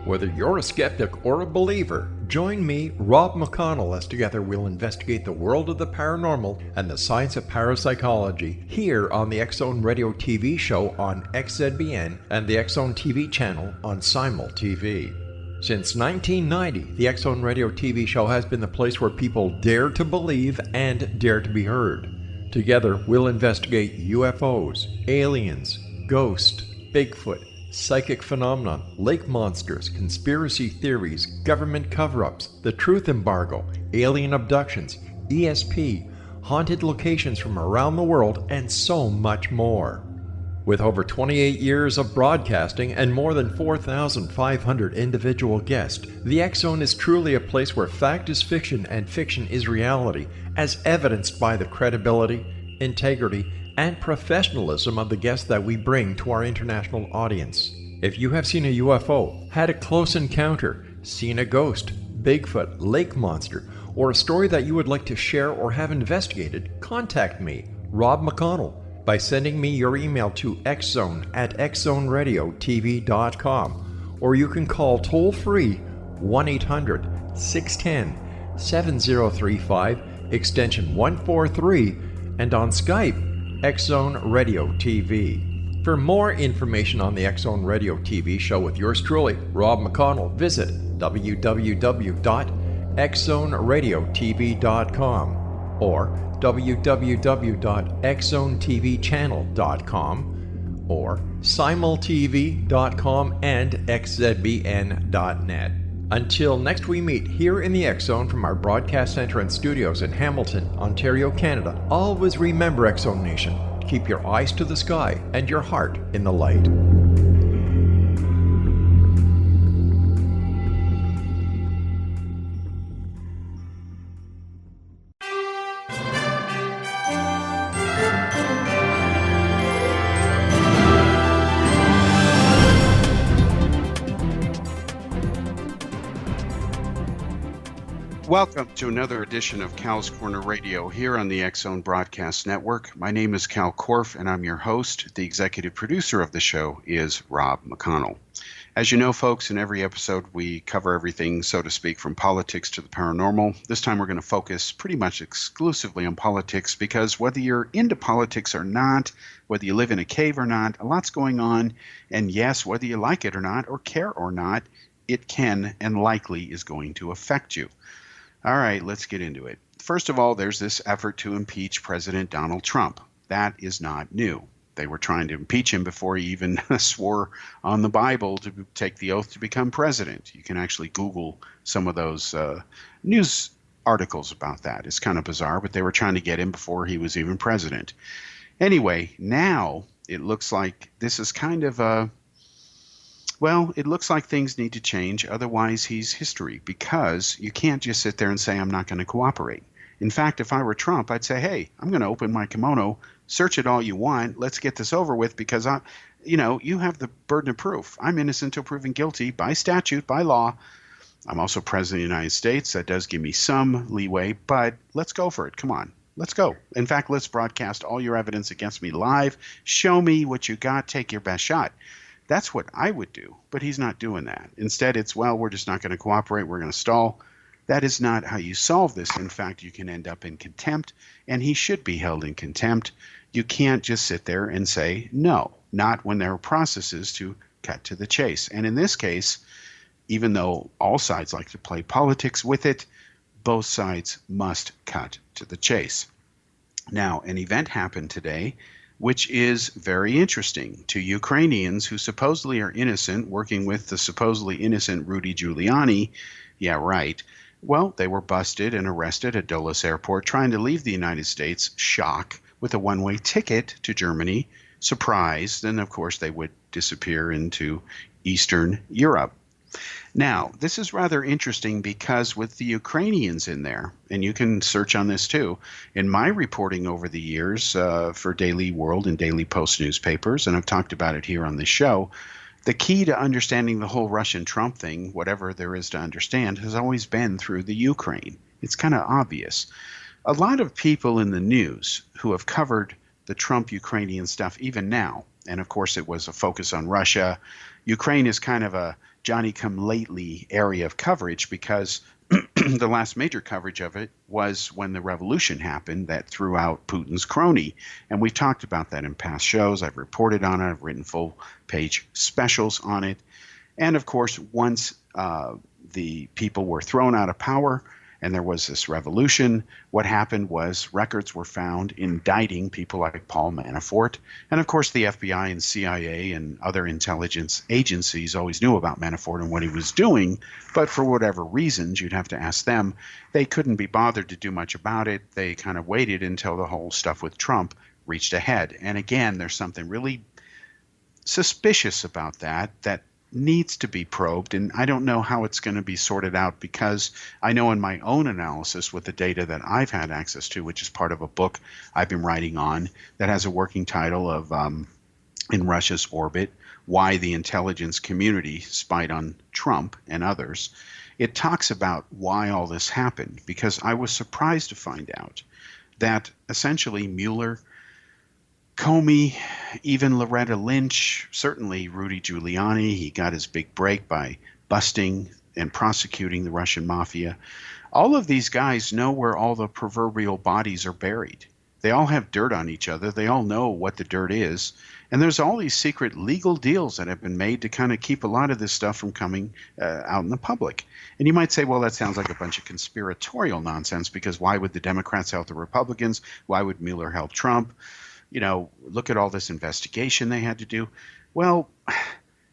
Whether you're a skeptic or a believer, join me, Rob McConnell, as together we'll investigate the world of the paranormal and the science of parapsychology here on the X-Zone Radio TV show on XZBN and the X-Zone TV channel on Simul TV. Since 1990, the X-Zone Radio TV show has been the place where people dare to believe and dare to be heard. Together, we'll investigate UFOs, aliens, ghosts, Bigfoot, psychic phenomenon, lake monsters, conspiracy theories, government cover-ups, the truth embargo, alien abductions, ESP, haunted locations from around the world, and so much more. With over 28 years of broadcasting and more than 4,500 individual guests, the X-Zone is truly a place where fact is fiction and fiction is reality, as evidenced by the credibility, integrity, and professionalism of the guests that we bring to our international audience. If you have seen a UFO, had a close encounter, seen a ghost, Bigfoot, lake monster, or a story that you would like to share or have investigated, contact me, Rob McConnell, by sending me your email to xzone@xzoneradiotv.com, or you can call toll-free 1-800-610-7035, extension 143, and on Skype, X-Zone Radio TV. For more information on the X-Zone Radio TV show with yours truly, Rob McConnell, visit www.xzoneradiotv.com or www.xzonetvchannel.com or simultv.com and xzbn.net. Until next we meet here in the X-Zone from our broadcast center and studios in Hamilton, Ontario, Canada, always remember, X-Zone Nation, keep your eyes to the sky and your heart in the light. Welcome to another edition of Cal's Corner Radio here on the X-Zone Broadcast Network. My name is Kal Korff, and I'm your host. The executive producer of the show is Rob McConnell. As you know, folks, in every episode we cover everything, so to speak, from politics to the paranormal. This time we're going to focus pretty much exclusively on politics because whether you're into politics or not, whether you live in a cave or not, a lot's going on. And yes, whether you like it or not, or care or not, it can and likely is going to affect you. All right, let's get into it. First of all, there's this effort to impeach President Donald Trump. That is not new. They were trying to impeach him before he even swore on the Bible to take the oath to become president. You can actually Google some of those news articles about that. It's kind of bizarre, but they were trying to get him before he was even president. Anyway, now it looks like this is kind of a Well, it looks like things need to change, otherwise he's history, because you can't just sit there and say, I'm not going to cooperate. In fact, if I were Trump, I'd say, hey, I'm going to open my kimono, search it all you want, let's get this over with, because you have the burden of proof. I'm innocent until proven guilty by statute, by law. I'm also president of the United States. That does give me some leeway, but let's go for it. Come on. Let's go. In fact, let's broadcast all your evidence against me live. Show me what you got. Take your best shot. That's what I would do, but he's not doing that. Instead, it's, well, we're just not going to cooperate. We're going to stall. That is not how you solve this. In fact, you can end up in contempt, and he should be held in contempt. You can't just sit there and say no, not when there are processes to cut to the chase. And in this case, even though all sides like to play politics with it, both sides must cut to the chase. Now, an event happened today which is very interesting to Ukrainians who supposedly are innocent, working with the supposedly innocent Rudy Giuliani. Yeah, right. Well, they were busted and arrested at Dulles Airport trying to leave the United States, shock, with a one-way ticket to Germany. Surprise, then of course they would disappear into Eastern Europe. Now, this is rather interesting because with the Ukrainians in there, and you can search on this too, in my reporting over the years for Daily World and Daily Post newspapers, and I've talked about it here on this show, the key to understanding the whole Russian Trump thing, whatever there is to understand, has always been through the Ukraine. It's kind of obvious. A lot of people in the news who have covered the Trump Ukrainian stuff, even now, And of course, it was a focus on Russia. Ukraine is kind of a Johnny-come-lately area of coverage because the last major coverage of it was when the revolution happened that threw out Putin's crony. And we've talked about that in past shows. I've reported on it. I've written full-page specials on it. And of course, once the people were thrown out of power and there was this revolution, what happened was records were found indicting people like Paul Manafort. And of course, the FBI and CIA and other intelligence agencies always knew about Manafort and what he was doing. But for whatever reasons, you'd have to ask them, they couldn't be bothered to do much about it. They kind of waited until the whole stuff with Trump reached a head. And again, there's something really suspicious about that needs to be probed, and I don't know how it's going to be sorted out, because I know in my own analysis with the data that I've had access to, which is part of a book I've been writing on that has a working title of In Russia's Orbit, Why the Intelligence Community Spied on Trump and Others, it talks about why all this happened, because I was surprised to find out that essentially Mueller, Comey, even Loretta Lynch, certainly Rudy Giuliani, he got his big break by busting and prosecuting the Russian mafia. All of these guys know where all the proverbial bodies are buried. They all have dirt on each other. They all know what the dirt is. And there's all these secret legal deals that have been made to kind of keep a lot of this stuff from coming out in the public. And you might say, well, that sounds like a bunch of conspiratorial nonsense, because why would the Democrats help the Republicans? Why would Mueller help Trump? You know, look at all this investigation they had to do. Well,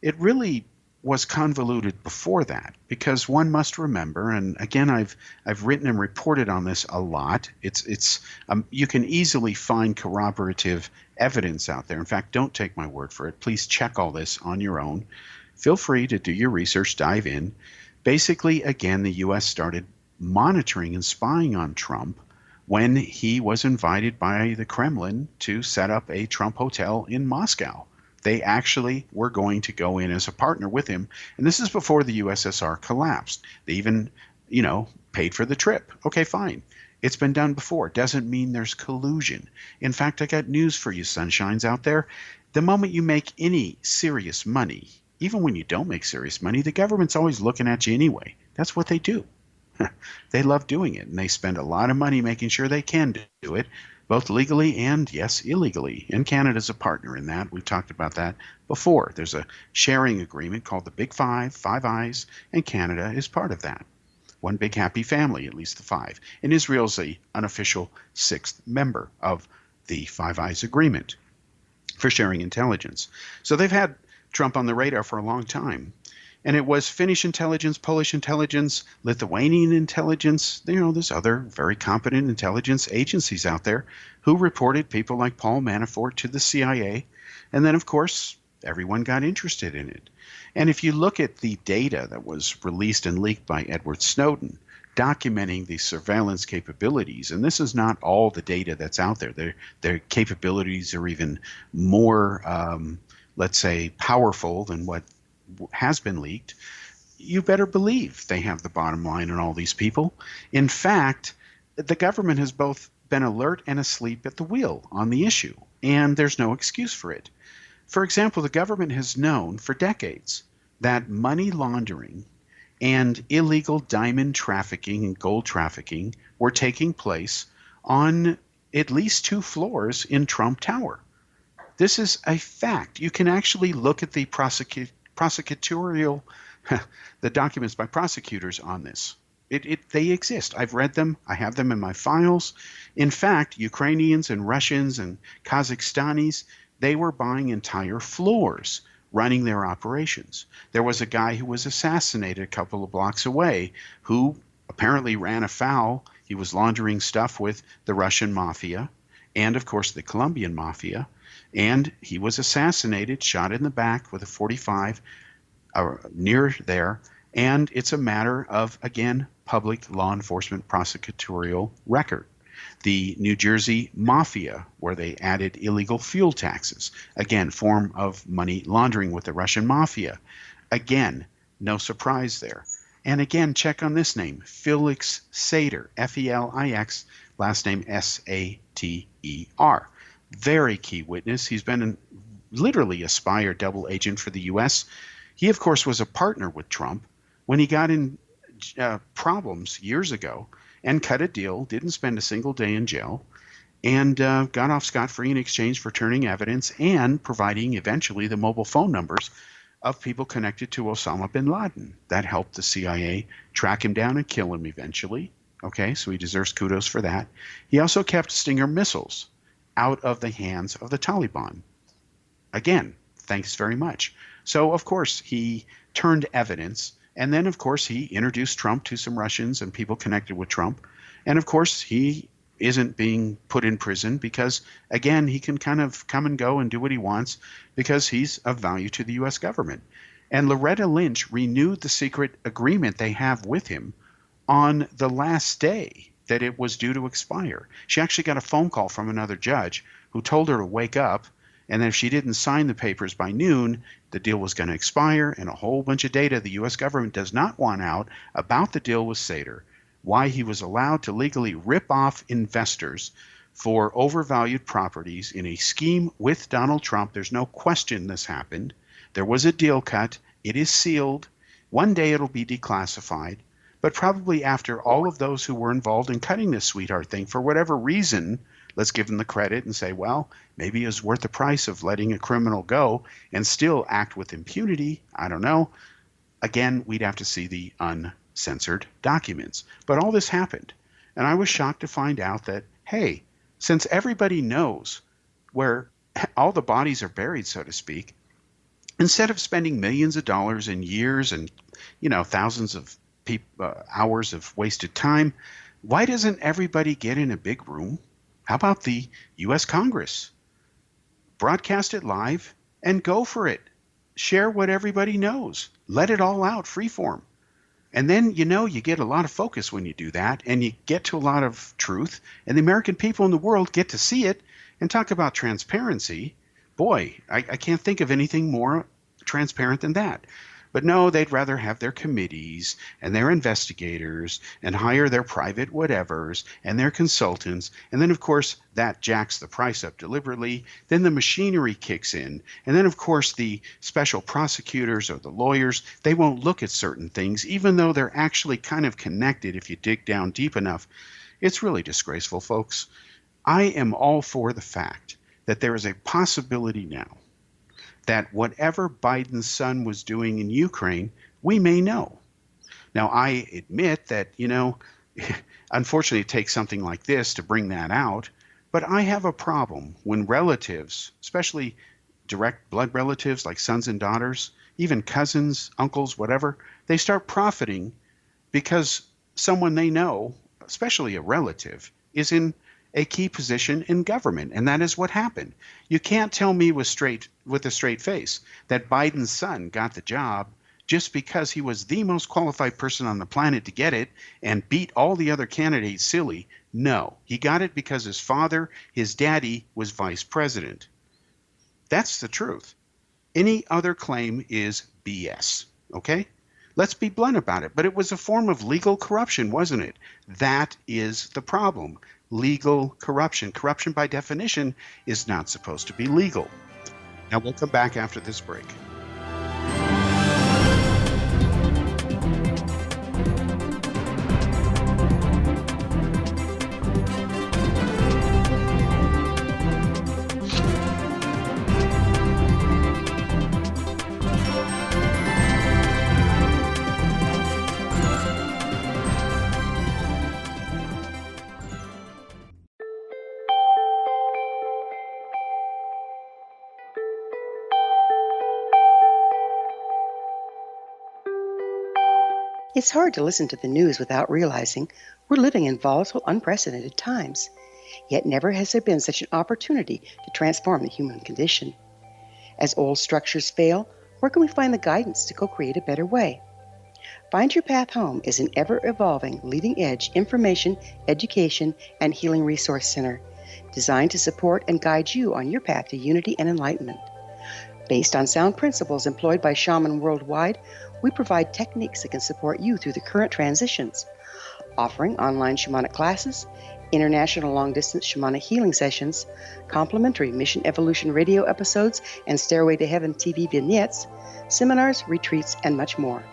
it really was convoluted before that, because one must remember, and again, I've written and reported on this a lot. It's you can easily find corroborative evidence out there. In fact, don't take my word for it. Please check all this on your own. Feel free to do your research, dive in. Basically, again, the U.S. started monitoring and spying on Trump when he was invited by the Kremlin to set up a Trump hotel in Moscow. They actually were going to go in as a partner with him. And this is before the USSR collapsed. They even, paid for the trip. Okay, fine. It's been done before. Doesn't mean there's collusion. In fact, I got news for you, sunshines out there. The moment you make any serious money, even when you don't make serious money, the government's always looking at you anyway. That's what they do. They love doing it, and they spend a lot of money making sure they can do it, both legally and, yes, illegally. And Canada's a partner in that. We've talked about that before. There's a sharing agreement called the Big Five, Five Eyes, and Canada is part of that. One big happy family, at least the five. And Israel's the unofficial sixth member of the Five Eyes Agreement for sharing intelligence. So they've had Trump on the radar for a long time. And it was Finnish intelligence, Polish intelligence, Lithuanian intelligence. There's other very competent intelligence agencies out there who reported people like Paul Manafort to the CIA. And then, of course, everyone got interested in it. And if you look at the data that was released and leaked by Edward Snowden, documenting the surveillance capabilities, and this is not all the data that's out there. Their capabilities are even more, let's say, powerful than what has been leaked. You better believe they have the bottom line on all these people. In fact, the government has both been alert and asleep at the wheel on the issue, and there's no excuse for it. For example, the government has known for decades that money laundering and illegal diamond trafficking and gold trafficking were taking place on at least 2 floors in Trump Tower. This is a fact. You can actually look at the prosecutorial, the documents by prosecutors on this. They exist. I've read them. I have them in my files. In fact, Ukrainians and Russians and Kazakhstanis, they were buying entire floors, running their operations. There was a guy who was assassinated a couple of blocks away who apparently ran afoul. He was laundering stuff with the Russian mafia and, of course, the Colombian mafia. And he was assassinated, shot in the back with a .45 near there. And it's a matter of, again, public law enforcement prosecutorial record. The New Jersey mafia, where they added illegal fuel taxes. Again, form of money laundering with the Russian mafia. Again, no surprise there. And again, check on this name, Felix Sater, Felix, last name Sater. Very key witness. He's been literally a spy or double agent for the U.S. He, of course, was a partner with Trump when he got in problems years ago and cut a deal, didn't spend a single day in jail, and got off scot-free in exchange for turning evidence and providing eventually the mobile phone numbers of people connected to Osama bin Laden. That helped the CIA track him down and kill him eventually. Okay, so he deserves kudos for that. He also kept Stinger missiles out of the hands of the Taliban. Again, thanks very much. So, of course, he turned evidence, and then, of course, he introduced Trump to some Russians and people connected with Trump. And, of course, he isn't being put in prison because, again, he can kind of come and go and do what he wants because he's of value to the U.S. government. And Loretta Lynch renewed the secret agreement they have with him on the last day that it was due to expire. She actually got a phone call from another judge who told her to wake up, and that if she didn't sign the papers by noon, the deal was going to expire, and a whole bunch of data the U.S. government does not want out about the deal with Sater, why he was allowed to legally rip off investors for overvalued properties in a scheme with Donald Trump. There's no question this happened. There was a deal cut. It is sealed. One day it'll be declassified. But probably after all of those who were involved in cutting this sweetheart thing, for whatever reason, let's give them the credit and say, well, maybe it's worth the price of letting a criminal go and still act with impunity. I don't know. Again, we'd have to see the uncensored documents. But all this happened. And I was shocked to find out that, hey, since everybody knows where all the bodies are buried, so to speak, instead of spending millions of dollars and years and, thousands of hours of wasted time, why doesn't everybody get in a big room? How about the U.S. Congress? Broadcast it live and go for it. Share what everybody knows. Let it all out, freeform. And then, you get a lot of focus when you do that, and you get to a lot of truth, and the American people in the world get to see it and talk about transparency. Boy, I can't think of anything more transparent than that. But no, they'd rather have their committees and their investigators and hire their private whatevers and their consultants. And then, of course, that jacks the price up deliberately. Then the machinery kicks in. And then, of course, the special prosecutors or the lawyers, they won't look at certain things, even though they're actually kind of connected if you dig down deep enough. It's really disgraceful, folks. I am all for the fact that there is a possibility now that whatever Biden's son was doing in Ukraine, we may know. Now, I admit that, unfortunately it takes something like this to bring that out, but I have a problem when relatives, especially direct blood relatives like sons and daughters, even cousins, uncles, whatever, they start profiting because someone they know, especially a relative, is in a key position in government, and that is what happened. You can't tell me with a straight face that Biden's son got the job just because he was the most qualified person on the planet to get it and beat all the other candidates silly. No, he got it because his father, his daddy, was vice president. That's the truth. Any other claim is BS, okay? Let's be blunt about it. But it was a form of legal corruption, wasn't it? That is the problem. Legal corruption. Corruption, by definition, is not supposed to be legal. Now, we'll come back after this break. It's hard to listen to the news without realizing we're living in volatile, unprecedented times. Yet never has there been such an opportunity to transform the human condition. As old structures fail, where can we find the guidance to co-create a better way? Find Your Path Home is an ever-evolving, leading-edge information, education, and healing resource center designed to support and guide you on your path to unity and enlightenment. Based on sound principles employed by shamans worldwide, we provide techniques that can support you through the current transitions, offering online shamanic classes, international long-distance shamanic healing sessions, complimentary Mission Evolution radio episodes and Stairway to Heaven TV vignettes, seminars, retreats, and much more.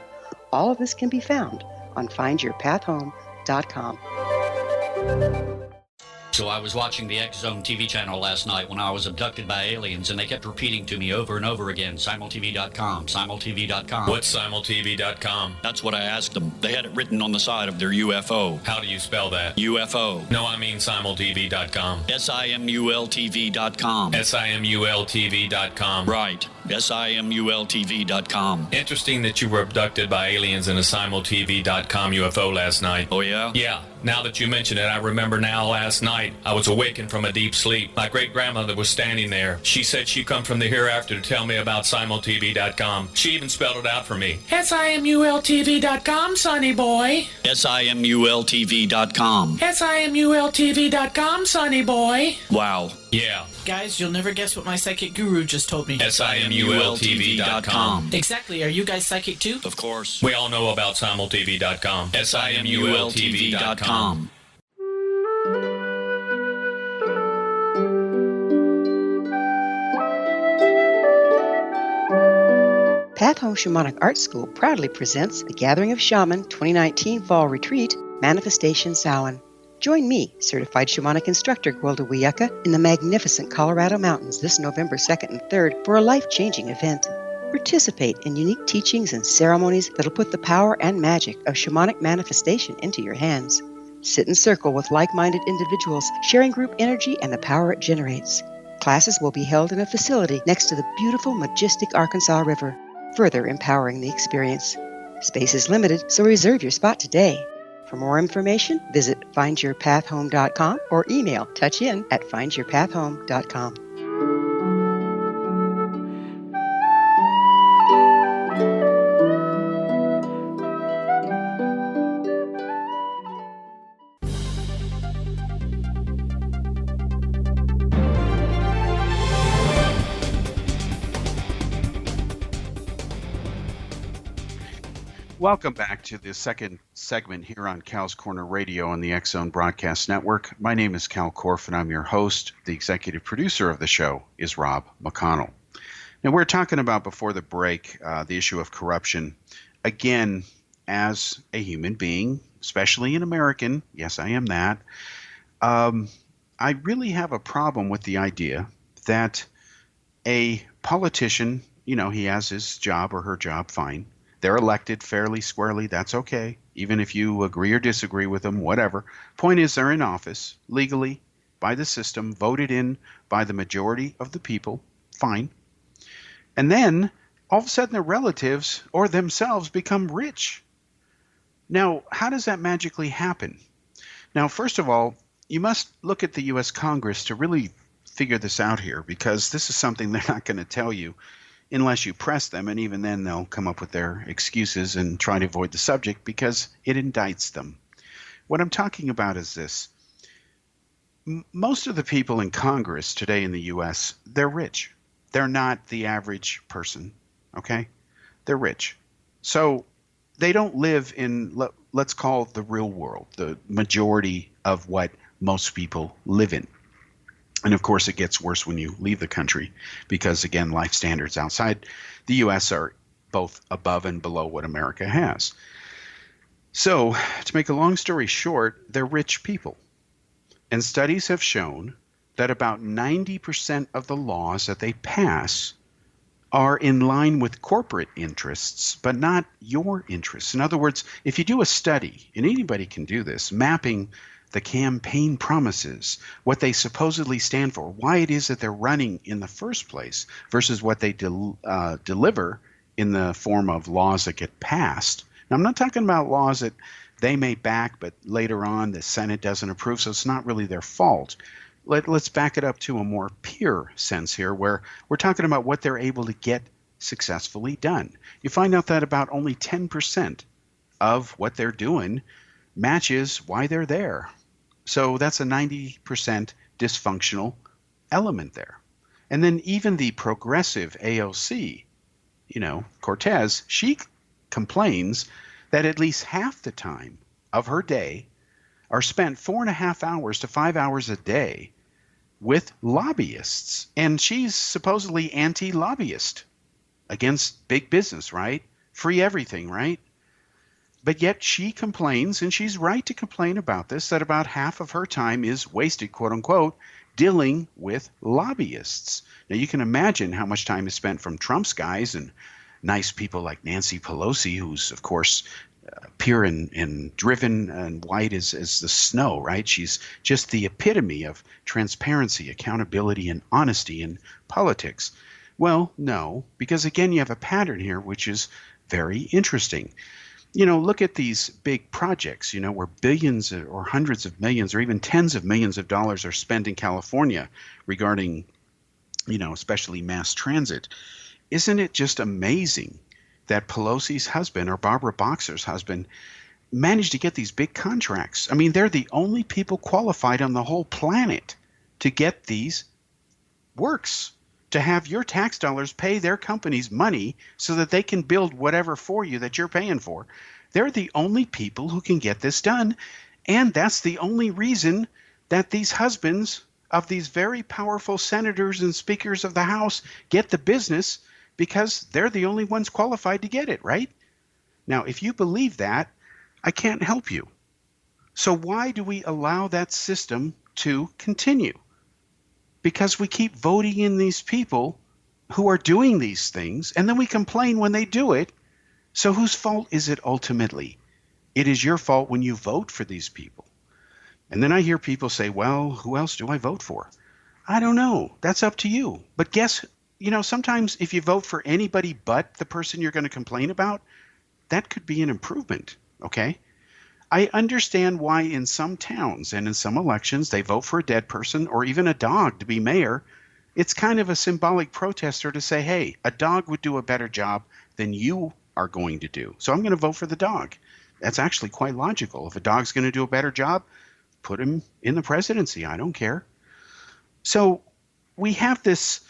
All of this can be found on findyourpathhome.com. So I was watching the X Zone TV channel last night when I was abducted by aliens, and they kept repeating to me over and over again, simultv.com, simultv.com. What's simultv.com? That's what I asked them. They had it written on the side of their UFO. How do you spell that? UFO. No, I mean simultv.com. simultv.com. simultv.com. Right. simultv.com. Interesting that you were abducted by aliens in a simultv.com UFO last night. Oh, yeah? Yeah. Now that you mention it, I remember now last night I was awakened from a deep sleep. My great-grandmother was standing there. She said she'd come from the hereafter to tell me about simultv.com. She even spelled it out for me. simultv.com, sonny boy. simultv.com. simultv.com, sonny boy. Wow. Yeah. Guys, you'll never guess what my psychic guru just told me. simultv.com. Exactly. Are you guys psychic too? Of course. We all know about simultv.com. simultv.com. Path Home Shamanic Art School proudly presents the Gathering of Shaman 2019 Fall Retreat, Manifestation Samhain. Join me, certified shamanic instructor Gwilda Wiyaka, in the magnificent Colorado Mountains this November 2nd and 3rd for a life-changing event. Participate in unique teachings and ceremonies that'll put the power and magic of shamanic manifestation into your hands. Sit in circle with like-minded individuals, sharing group energy and the power it generates. Classes will be held in a facility next to the beautiful, majestic Arkansas River, further empowering the experience. Space is limited, so reserve your spot today. For more information, visit findyourpathhome.com or email touchin@findyourpathhome.com. Welcome back to the second segment here on Cal's Corner Radio on the X Zone Broadcast Network. My name is Kal Korff, and I'm your host. The executive producer of the show is Rob McConnell. Now, we're talking about before the break the issue of corruption. Again, as a human being, especially an American, yes, I am that, I really have a problem with the idea that a politician, you know, he has his job or her job, fine. They're elected fairly squarely. That's okay. Even if you agree or disagree with them, whatever. Point is, they're in office legally by the system, voted in by the majority of the people. Fine. And then all of a sudden their relatives or themselves become rich. Now, how does that magically happen? Now, first of all, you must look at the U.S. Congress to really figure this out here, because this is something they're not going to tell you unless you press them, and even then they'll come up with their excuses and try to avoid the subject because it indicts them. What I'm talking about is this. Most of the people in Congress today in the U.S., they're rich. They're not the average person, okay? They're rich. So they don't live in, let's call it the real world, the majority of what most people live in. And of course, it gets worse when you leave the country because, again, life standards outside the U.S. are both above and below what America has. So, to make a long story short, they're rich people. And studies have shown that about 90% of the laws that they pass are in line with corporate interests, but not your interests. In other words, if you do a study, and anybody can do this, mapping the campaign promises, what they supposedly stand for, why it is that they're running in the first place versus what they deliver in the form of laws that get passed. Now, I'm not talking about laws that they may back, but later on the Senate doesn't approve, so it's not really their fault. Let's back it up to a more pure sense here, where we're talking about what they're able to get successfully done. You find out that about only 10% of what they're doing matches why they're there. So that's a 90% dysfunctional element there. And then even the progressive AOC, you know, Cortez, she complains that at least half the time of her day are spent 4.5 hours to 5 hours a day with lobbyists. And she's supposedly anti-lobbyist against big business, right? Free everything, right? But yet she complains, and she's right to complain about this, that about half of her time is wasted, quote unquote, dealing with lobbyists. Now you can imagine how much time is spent from Trump's guys and nice people like Nancy Pelosi, who's of course pure and driven and white as the snow, right? She's just the epitome of transparency, accountability, and honesty in politics. Well, no, because again, you have a pattern here, which is very interesting. Look at these big projects, where billions or hundreds of millions or even tens of millions of dollars are spent in California regarding, especially mass transit. Isn't it just amazing that Pelosi's husband, or Barbara Boxer's husband, managed to get these big contracts? I mean, they're the only people qualified on the whole planet to get these works, to have your tax dollars pay their companies money so that they can build whatever for you that you're paying for. They're the only people who can get this done. And that's the only reason that these husbands of these very powerful senators and speakers of the House get the business, because they're the only ones qualified to get it, right? Now, if you believe that, I can't help you. So why do we allow that system to continue? Because we keep voting in these people who are doing these things, and then we complain when they do it. So whose fault is it ultimately? It is your fault when you vote for these people. And then I hear people say, well, who else do I vote for? I don't know. That's up to you. But guess, sometimes if you vote for anybody but the person you're going to complain about, that could be an improvement, okay? I understand why in some towns and in some elections they vote for a dead person or even a dog to be mayor. It's kind of a symbolic protester to say, hey, a dog would do a better job than you are going to do, so I'm going to vote for the dog. That's actually quite logical. If a dog's going to do a better job, put him in the presidency. I don't care. So we have this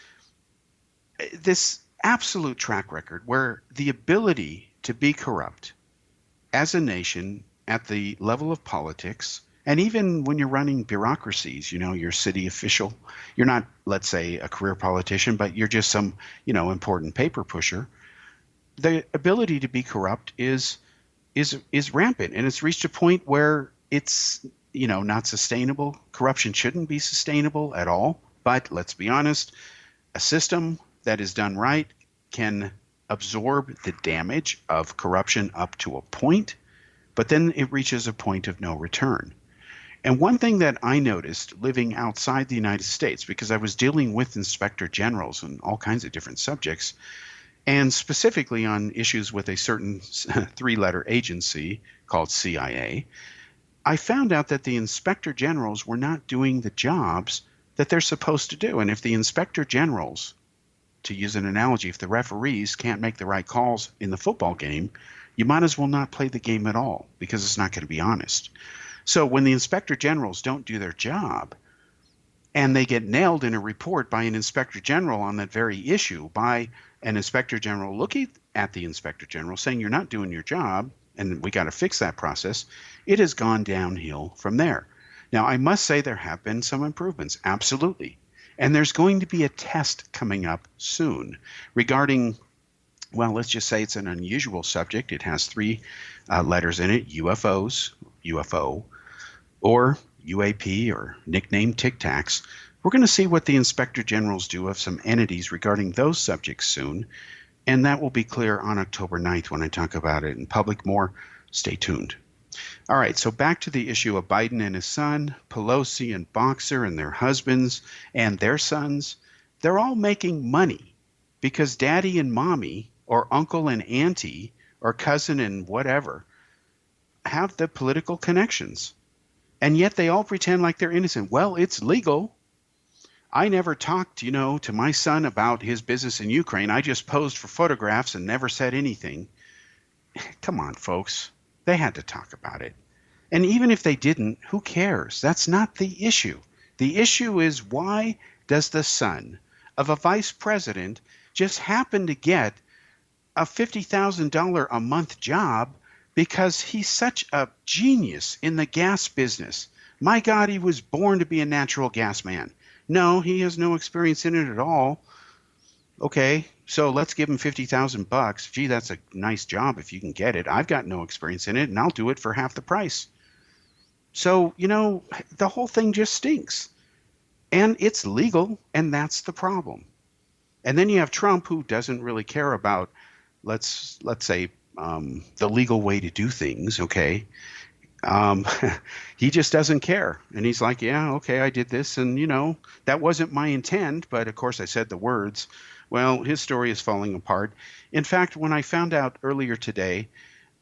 absolute track record where the ability to be corrupt as a nation at the level of politics, and even when you're running bureaucracies, you're city official, you're not, let's say, a career politician, but you're just some, important paper pusher. The ability to be corrupt is rampant, and it's reached a point where it's, not sustainable. Corruption shouldn't be sustainable at all. But let's be honest, a system that is done right can absorb the damage of corruption up to a point, but then it reaches a point of no return. And one thing that I noticed living outside the United States, because I was dealing with inspector generals and all kinds of different subjects, and specifically on issues with a certain three-letter agency called CIA, I found out that the inspector generals were not doing the jobs that they're supposed to do. And if the inspector generals, to use an analogy, if the referees can't make the right calls in the football game, you might as well not play the game at all, because it's not going to be honest. So when the inspector generals don't do their job, and they get nailed in a report by an inspector general on that very issue, by an inspector general looking at the inspector general saying, you're not doing your job, and we got to fix that process, it has gone downhill from there. Now, I must say there have been some improvements, absolutely. And there's going to be a test coming up soon regarding, well, let's just say it's an unusual subject. It has three letters in it: UFOs, UFO, or UAP, or nicknamed Tic Tacs. We're going to see what the inspector generals do of some entities regarding those subjects soon. And that will be clear on October 9th when I talk about it in public more. Stay tuned. All right, so back to the issue of Biden and his son, Pelosi and Boxer and their husbands and their sons. They're all making money because daddy and mommy, or uncle and auntie, or cousin and whatever, have the political connections. And yet they all pretend like they're innocent. Well, it's legal. I never talked, to my son about his business in Ukraine. I just posed for photographs and never said anything. Come on, folks. They had to talk about it. And even if they didn't, who cares? That's not the issue. The issue is, why does the son of a vice president just happen to get a $50,000 a month job because he's such a genius in the gas business. My God, he was born to be a natural gas man. No, he has no experience in it at all. Okay, so let's give him $50,000. Gee, that's a nice job if you can get it. I've got no experience in it, and I'll do it for half the price. So, the whole thing just stinks. And it's legal, and that's the problem. And then you have Trump, who doesn't really care about, let's say, the legal way to do things, okay? He just doesn't care. And he's like, yeah, okay, I did this, and, that wasn't my intent, but of course I said the words. Well, his story is falling apart. In fact, when I found out earlier today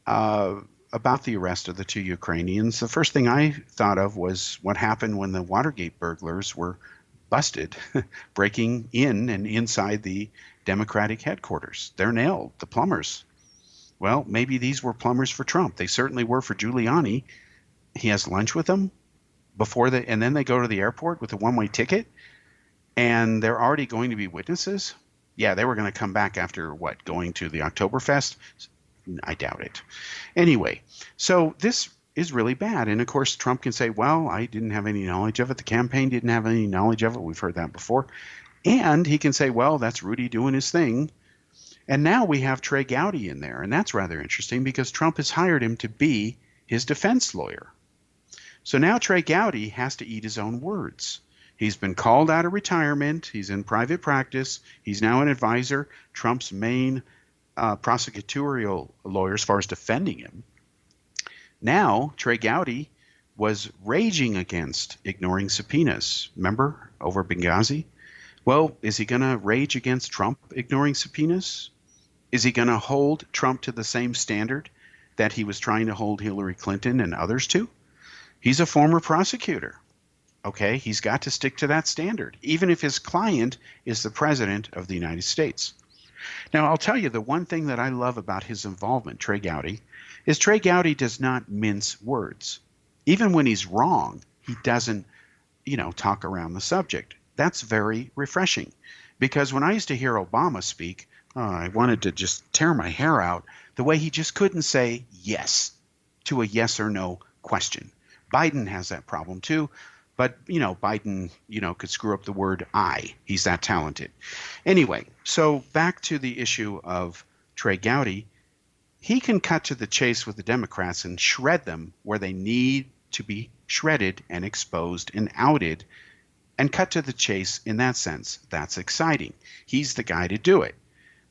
about the arrest of the 2 Ukrainians, the first thing I thought of was what happened when the Watergate burglars were busted breaking in and inside the Democratic headquarters. They're nailed, the plumbers. Well, maybe these were plumbers for Trump. They certainly were for Giuliani. He has lunch with them and then they go to the airport with a one-way ticket, and they're already going to be witnesses. Yeah, they were going to come back after going to the Oktoberfest? I doubt it. Anyway, so this is really bad. And of course, Trump can say, well, I didn't have any knowledge of it. The campaign didn't have any knowledge of it. We've heard that before. And he can say, well, that's Rudy doing his thing. And now we have Trey Gowdy in there. And that's rather interesting because Trump has hired him to be his defense lawyer. So now Trey Gowdy has to eat his own words. He's been called out of retirement. He's in private practice. He's now an advisor, Trump's main prosecutorial lawyer as far as defending him. Now, Trey Gowdy was raging against ignoring subpoenas. Remember, over Benghazi? Well, is he going to rage against Trump ignoring subpoenas? Is he going to hold Trump to the same standard that he was trying to hold Hillary Clinton and others to? He's a former prosecutor. Okay, he's got to stick to that standard, even if his client is the president of the United States. Now, I'll tell you the one thing that I love about his involvement, Trey Gowdy, is Trey Gowdy does not mince words. Even when he's wrong, he doesn't, talk around the subject. That's very refreshing, because when I used to hear Obama speak, I wanted to just tear my hair out the way he just couldn't say yes to a yes or no question. Biden has that problem too. But, Biden, could screw up the word I. He's that talented. Anyway, so back to the issue of Trey Gowdy. He can cut to the chase with the Democrats and shred them where they need to be shredded and exposed and outed, and cut to the chase in that sense. That's exciting. He's the guy to do it.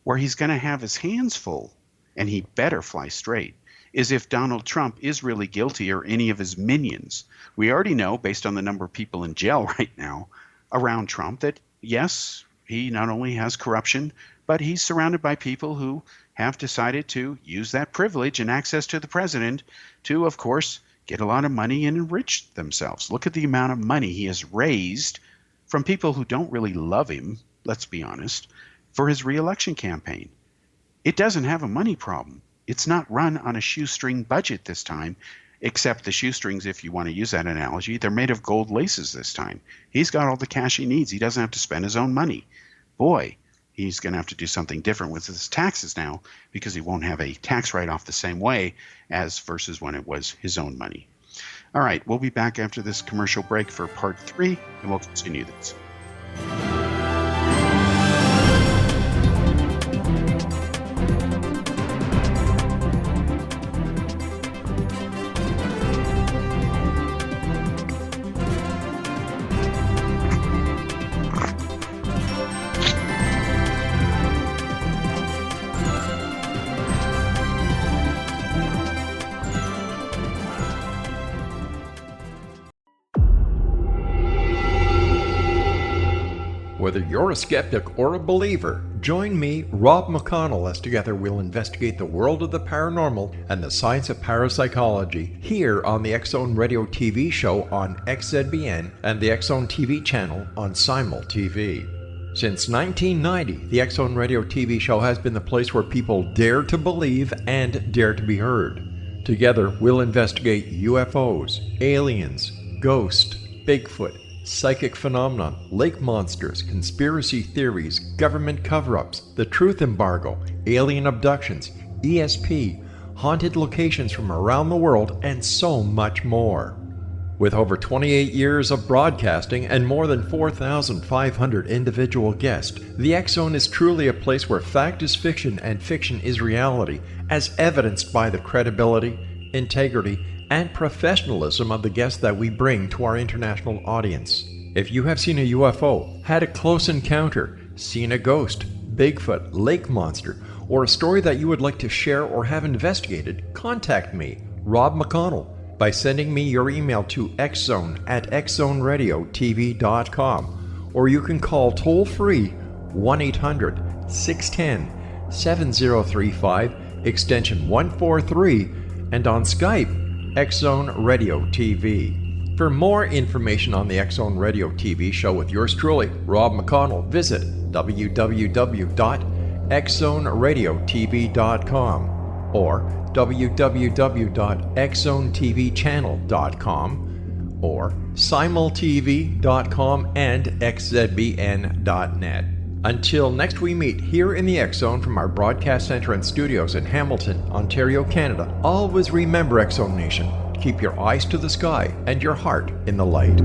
Where he's going to have his hands full, and he better fly straight, is if Donald Trump is really guilty or any of his minions. We already know, based on the number of people in jail right now around Trump, that yes, he not only has corruption, but he's surrounded by people who have decided to use that privilege and access to the president to, of course, get a lot of money and enrich themselves. Look at the amount of money he has raised from people who don't really love him, let's be honest, for his reelection campaign. It doesn't have a money problem. It's not run on a shoestring budget this time, except the shoestrings, if you want to use that analogy, they're made of gold laces this time. He's got all the cash he needs. He doesn't have to spend his own money. Boy, he's going to have to do something different with his taxes now, because he won't have a tax write-off the same way as versus when it was his own money. All right, we'll be back after this commercial break for part 3, and we'll continue this. Whether you're a skeptic or a believer, join me, Rob McConnell, as together we'll investigate the world of the paranormal and the science of parapsychology here on the X-Zone Radio TV show on XZBN and the X-Zone TV channel on Simul TV. Since 1990, the X-Zone Radio TV show has been the place where people dare to believe and dare to be heard. Together, we'll investigate UFOs, aliens, ghosts, Bigfoot, psychic phenomenon, lake monsters, conspiracy theories, government cover-ups, the truth embargo, alien abductions, ESP, haunted locations from around the world, and so much more. With over 28 years of broadcasting and more than 4,500 individual guests, the X Zone is truly a place where fact is fiction and fiction is reality, as evidenced by the credibility, integrity, and professionalism of the guests that we bring to our international audience. If you have seen a UFO, had a close encounter, seen a ghost, Bigfoot, lake monster, or a story that you would like to share or have investigated, contact me, Rob McConnell, by sending me your email to xzone@xzoneradiotv.com, or you can call toll-free 1-800-610-7035, extension 143, and on Skype, X Zone Radio TV. For more information on the X Zone Radio TV show with yours truly, Rob McConnell, visit www.xzoneradiotv.com or www.xzonetvchannel.com or simultv.com and xzbn.net. Until next we meet here in the X Zone from our broadcast center and studios in Hamilton, Ontario, Canada, always remember, X Zone Nation, keep your eyes to the sky and your heart in the light.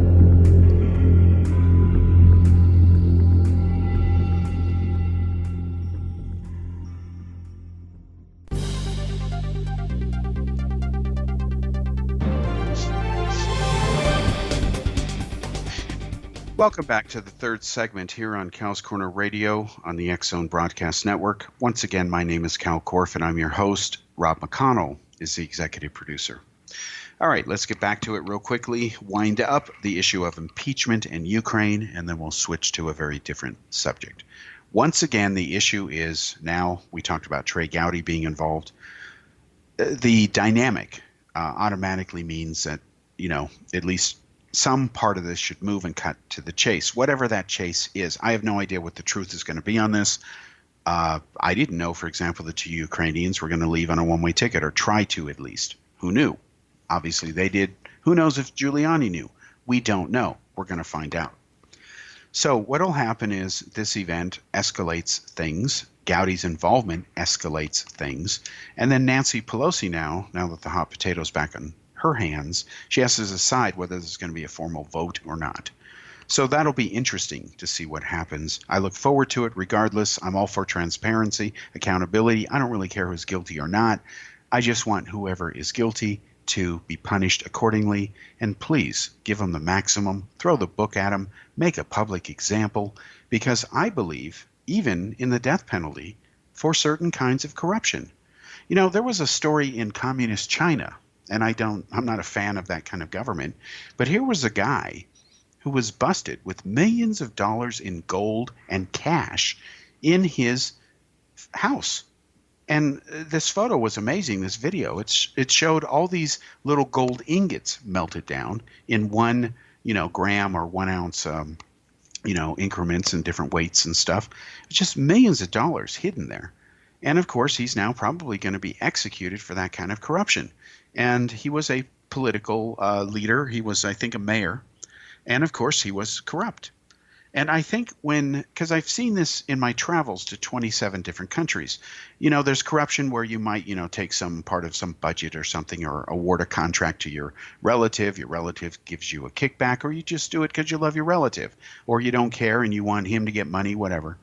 Welcome back to the third segment here on Cal's Corner Radio on the X Zone Broadcast Network. Once again, my name is Kal Korff, and I'm your host. Rob McConnell is the executive producer. All right, let's get back to it real quickly, wind up the issue of impeachment in Ukraine, and then we'll switch to a very different subject. Once again, the issue is now, we talked about Trey Gowdy being involved. The dynamic automatically means that, at least some part of this should move and cut to the chase, whatever that chase is. I have no idea what the truth is going to be on this. I didn't know, for example, the two Ukrainians were going to leave on a one-way ticket, or try to at least. Who knew? Obviously they did. Who knows if Giuliani knew? We don't know. We're going to find out. So what will happen is this event escalates things. Gowdy's involvement escalates things. And then Nancy Pelosi now that the hot potato's back on her hands, she has to decide whether there's going to be a formal vote or not. So that'll be interesting to see what happens. I look forward to it regardless. I'm all for transparency, accountability. I don't really care who's guilty or not. I just want whoever is guilty to be punished accordingly. And please give them the maximum, throw the book at them, make a public example, because I believe even in the death penalty for certain kinds of corruption. There was a story in communist China, and I'm not a fan of that kind of government, but here was a guy who was busted with millions of dollars in gold and cash in his house. And this photo was amazing, this video. It showed all these little gold ingots melted down in 1 gram or 1 ounce increments and different weights and stuff. It's just millions of dollars hidden there. And of course, he's now probably going to be executed for that kind of corruption. And he was a political leader. He was, I think, a mayor. And of course, he was corrupt. And I think because I've seen this in my travels to 27 different countries, there's corruption where you might, take some part of some budget or something, or award a contract to your relative gives you a kickback, or you just do it because you love your relative, or you don't care and you want him to get money, whatever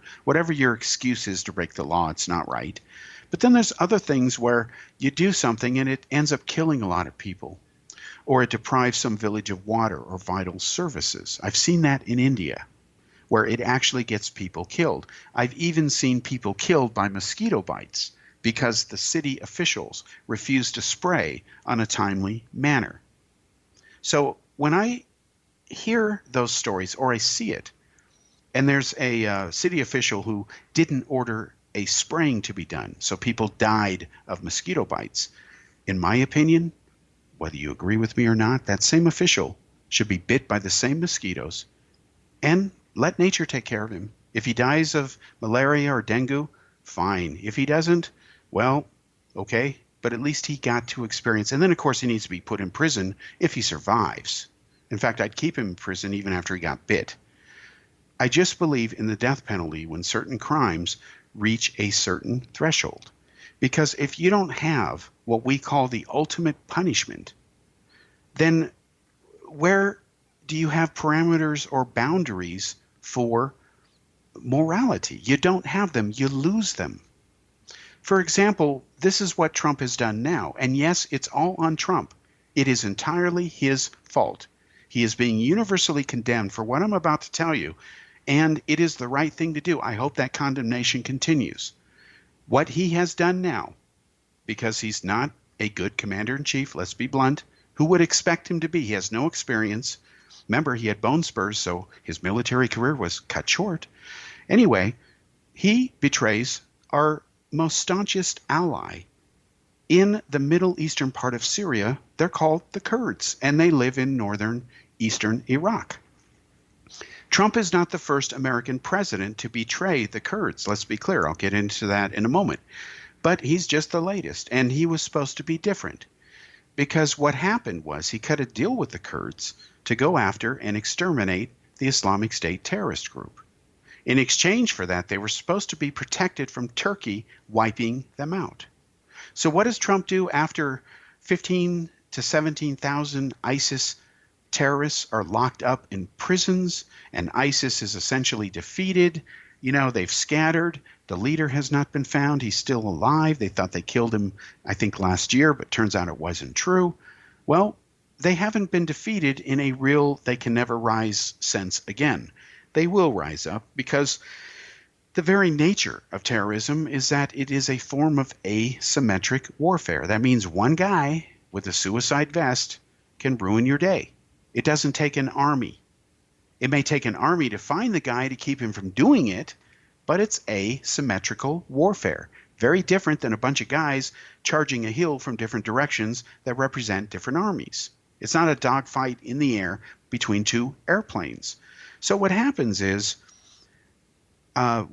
your excuse is to break the law, it's not right. But then there's other things where you do something and it ends up killing a lot of people, or it deprives some village of water or vital services. I've seen that in India, where it actually gets people killed. I've even seen people killed by mosquito bites because the city officials refused to spray on a timely manner. So when I hear those stories, or I see it, and there's a city official who didn't order a spraying to be done, so people died of mosquito bites, in my opinion, whether you agree with me or not, that same official should be bit by the same mosquitoes and let nature take care of him. If he dies of malaria or dengue, fine. If he doesn't, well, okay, but at least he got to experience. And then, of course, he needs to be put in prison if he survives. In fact, I'd keep him in prison even after he got bit. I just believe in the death penalty when certain crimes reach a certain threshold. Because if you don't have what we call the ultimate punishment, then where do you have parameters or boundaries for morality? You don't have them. You lose them. For example, this is what Trump has done now. And yes, it's all on Trump. It is entirely his fault. He is being universally condemned for what I'm about to tell you. And it is the right thing to do. I hope that condemnation continues. What he has done now, because he's not a good commander-in-chief, let's be blunt, who would expect him to be? He has no experience. Remember, he had bone spurs, so his military career was cut short. Anyway, he betrays our most staunchest ally in the Middle Eastern part of Syria. They're called the Kurds, and they live in northern eastern Iraq. Trump is not the first American president to betray the Kurds. Let's be clear. I'll get into that in a moment. But he's just the latest, and he was supposed to be different. Because what happened was he cut a deal with the Kurds to go after and exterminate the Islamic State terrorist group. In exchange for that, they were supposed to be protected from Turkey wiping them out. So what does Trump do after 15 to 17,000 ISIS terrorists are locked up in prisons and ISIS is essentially defeated? You know, they've scattered. The leader has not been found. He's still alive. They thought they killed him, I think, last year, but turns out it wasn't true. Well, they haven't been defeated in a real they can never rise sense again. They will rise up because the very nature of terrorism is that it is a form of asymmetric warfare. That means one guy with a suicide vest can ruin your day. It doesn't take an army. It may take an army to find the guy to keep him from doing it, but it's asymmetrical warfare. Very different than a bunch of guys charging a hill from different directions that represent different armies. It's not a dogfight in the air between two airplanes. So what happens is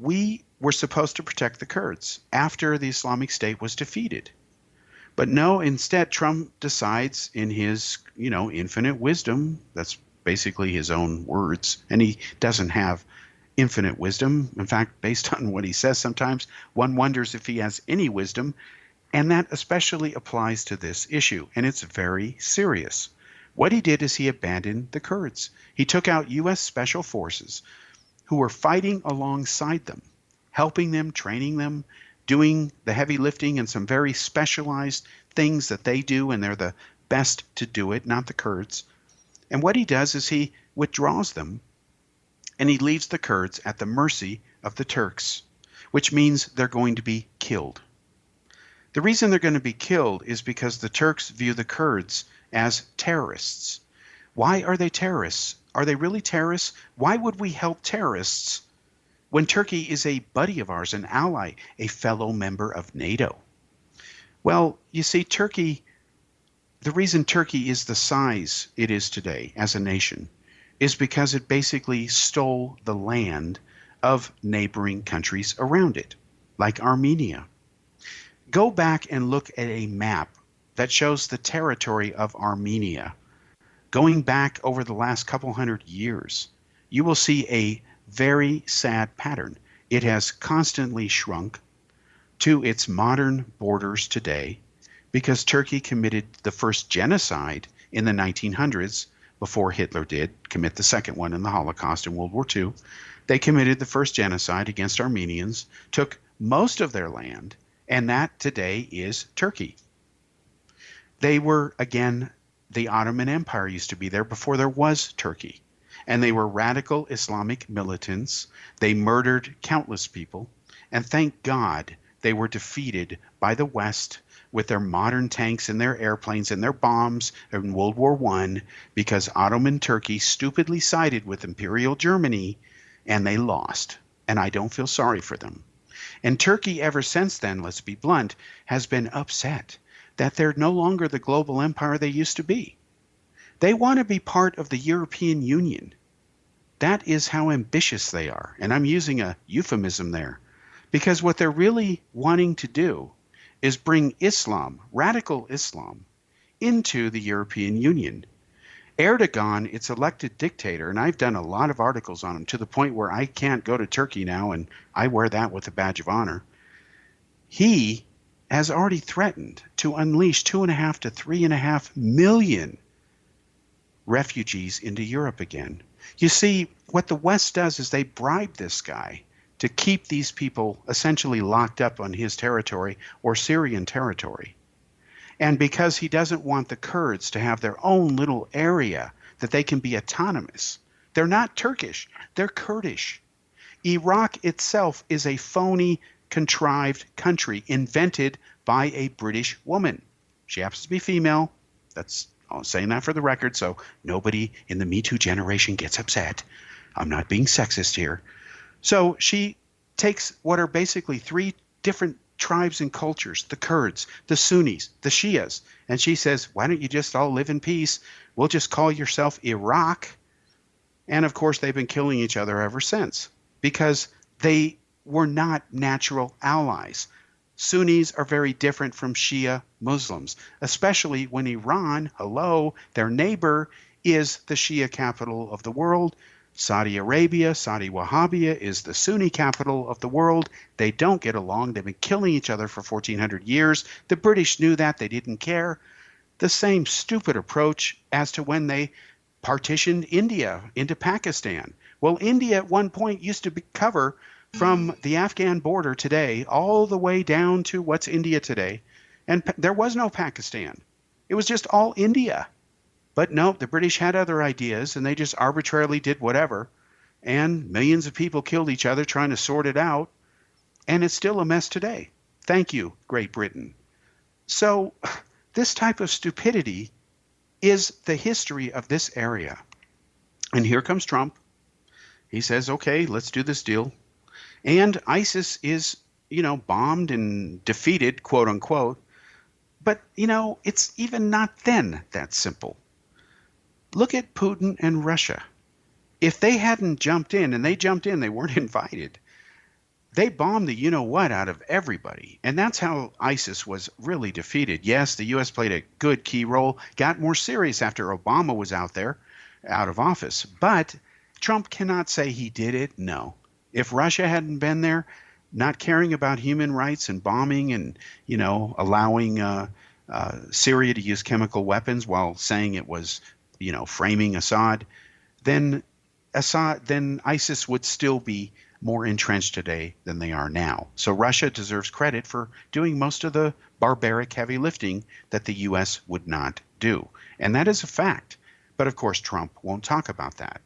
we were supposed to protect the Kurds after the Islamic State was defeated. But no, instead, Trump decides in his, infinite wisdom, that's basically his own words, and he doesn't have infinite wisdom. In fact, based on what he says sometimes, one wonders if he has any wisdom, and that especially applies to this issue, and it's very serious. What he did is he abandoned the Kurds. He took out U.S. Special Forces who were fighting alongside them, helping them, training them, doing the heavy lifting and some very specialized things that they do, and they're the best to do it, not the Kurds. And what he does is he withdraws them, and he leaves the Kurds at the mercy of the Turks, which means they're going to be killed. The reason they're going to be killed is because the Turks view the Kurds as terrorists. Why are they terrorists? Are they really terrorists? Why would we help terrorists when Turkey is a buddy of ours, an ally, a fellow member of NATO? Well, you see, Turkey, the reason Turkey is the size it is today as a nation is because it basically stole the land of neighboring countries around it, like Armenia. Go back and look at a map that shows the territory of Armenia. Going back over the last couple hundred years, you will see a very sad pattern. It has constantly shrunk to its modern borders today because Turkey committed the first genocide in the 1900s before Hitler did commit the second one in the Holocaust in World War II. They committed the first genocide against Armenians, took most of their land, and that today is Turkey. They were, again, the Ottoman Empire used to be there before there was Turkey. And they were radical Islamic militants. They murdered countless people. And thank God they were defeated by the West with their modern tanks and their airplanes and their bombs in World War I, because Ottoman Turkey stupidly sided with Imperial Germany, and they lost. And I don't feel sorry for them. And Turkey ever since then, let's be blunt, has been upset that they're no longer the global empire they used to be. They want to be part of the European Union. That is how ambitious they are. And I'm using a euphemism there, because what they're really wanting to do is bring Islam, radical Islam, into the European Union. Erdogan, its elected dictator, and I've done a lot of articles on him to the point where I can't go to Turkey now, and I wear that with a badge of honor. He has already threatened to unleash 2.5 to 3.5 million refugees into Europe again. You see, what the West does is they bribe this guy to keep these people essentially locked up on his territory or Syrian territory. And because he doesn't want the Kurds to have their own little area that they can be autonomous, they're not Turkish, they're Kurdish. Iraq itself is a phony, contrived country invented by a British woman. She happens to be female. I'm saying that for the record so nobody in the Me Too generation gets upset. I'm not being sexist here. So she takes what are basically three different tribes and cultures, the Kurds, the Sunnis, the Shias, and she says, why don't you just all live in peace? We'll just call yourself Iraq. And of course, they've been killing each other ever since because they were not natural allies. Sunnis are very different from Shia Muslims, especially when Iran, their neighbor, is the Shia capital of the world. Saudi Arabia, Saudi Wahhabia, is the Sunni capital of the world. They don't get along. They've been killing each other for 1,400 years. The British knew that. They didn't care. The same stupid approach as to when they partitioned India into Pakistan. Well, India at one point used to cover from the Afghan border today all the way down to what's India today. And there was no Pakistan. It was just all India. But no, the British had other ideas, and they just arbitrarily did whatever. And millions of people killed each other trying to sort it out. And it's still a mess today. Thank you, Great Britain. So this type of stupidity is the history of this area. And here comes Trump. He says, okay, let's do this deal. And ISIS is, bombed and defeated, quote unquote. But, it's even not then that simple. Look at Putin and Russia. If they hadn't jumped in, and they jumped in, they weren't invited. They bombed the you-know-what out of everybody. And that's how ISIS was really defeated. Yes, the U.S. played a good key role, got more serious after Obama was out of office. But Trump cannot say he did it. No. If Russia hadn't been there, not caring about human rights and bombing and, allowing Syria to use chemical weapons while saying it was, framing Assad, then ISIS would still be more entrenched today than they are now. So Russia deserves credit for doing most of the barbaric heavy lifting that the U.S. would not do. And that is a fact. But of course, Trump won't talk about that.